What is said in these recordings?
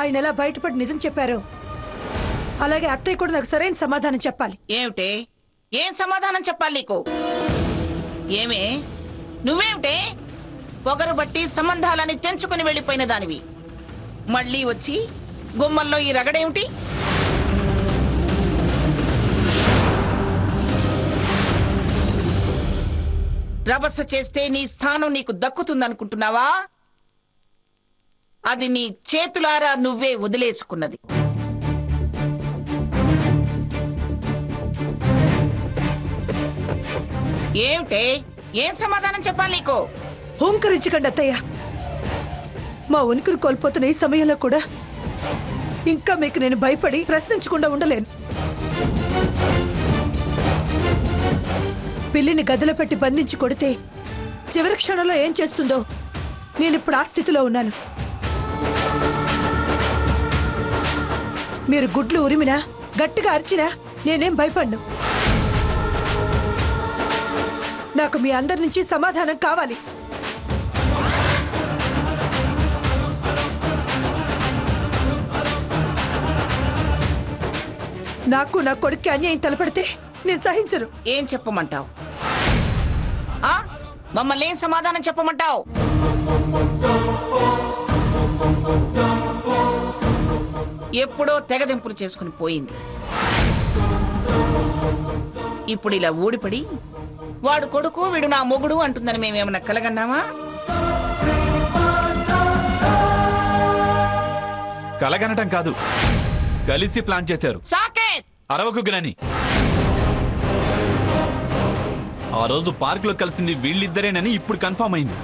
ఆయన ఎలా బయటపడి నిజం చెప్పారో అలాగే అత్తయ్య కూడా నాకు సరైన సమాధానం చెప్పాలి. ఏమిటే? ఏం సమాధానం చెప్పాలి నీకు? ఏమే నువ్వేమిటే పొగరు బట్టి సంబంధాలని తెంచుకుని వెళ్ళిపోయిన దానివి మళ్ళీ వచ్చి గుమ్మల్లో ఈ రగడేమిటి? రభస చేస్తే నీ స్థానం నీకు దక్కుతుందనుకుంటున్నావా? అది నీ చేతులారా నువ్వే వదిలేసుకున్నది. ఏమిటే? ఏం సమాధానం చెప్పాలి నీకు? హోంకరించకండి అత్తయ్య. మా ఉనికిని కోల్పోతున్న ఈ సమయంలో కూడా ఇంకా మీకు నేను భయపడి ప్రశ్నించకుండా ఉండలేను. పిల్లిని గదిలో పెట్టి బంధించి కొడితే చివరి క్షణంలో ఏం చేస్తుందో నేనిప్పుడు ఆ స్థితిలో ఉన్నాను. మీరు గుడ్లు ఉరిమినా గట్టిగా అరిచినా నేనేం భయపడ్ను. నాకు మీ అందరి నుంచి సమాధానం కావాలి. నాకు నా కొడుక్కి అన్యాయం తలపడితే నేను సహించను. ఏం చెప్పమంటావు? మమ్మల్ని ఏం సమాధానం చెప్పమంటావు? ఎప్పుడో తెగదింపులు చేసుకుని పోయింది. ఇప్పుడు ఇలా ఊడిపడి వాడు కొడుకు వీడు నా మొగుడు అంటుందని మేమేమన్నా కలగన్నామా? కలగనటం కాదు, కలిసి ప్లాన్ చేశారు. సాకేత్! అరవకు గ్రాని. ఆ రోజు పార్కులో కలిసింది వీళ్ళిద్దరేనని ఇప్పుడు కన్ఫర్మ్ అయింది.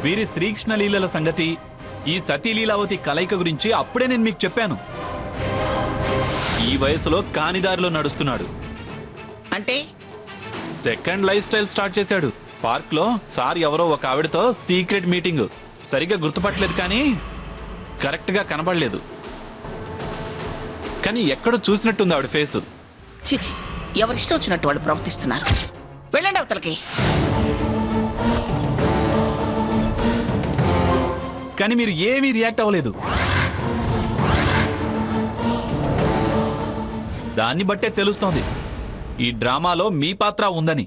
వీరి శ్రీకృష్ణ లీలల సంగతి, ఈ సతీలీలావతి కలయిక గురించి అప్పుడే నేను మీకు చెప్పాను. ఈ వయసులో కానిదారిలో నడుస్తున్నాడు. అంటే సెకండ్ లైఫ్ స్టైల్ స్టార్ట్ చేశాడు. పార్క్ లో సార్ ఎవరో ఒక ఆవిడతో సీక్రెట్ మీటింగ్. సరిగ్గా గుర్తుపట్టలేదు, కానీ కరెక్ట్ గా కనబడలేదు. కానీ ఎక్కడో చూసినట్టుంది ఆవిడ ఫేసు. చిచి, ఎవరిష్టం వచ్చినట్టు వాళ్ళు ప్రవర్తిస్తున్నారు. వెళ్ళండి అవతలకి. కానీ మీరు ఏమీ రియాక్ట్ అవ్వలేదు. దాన్ని బట్టే తెలుస్తోంది ఈ డ్రామాలో మీ పాత్ర ఉందని.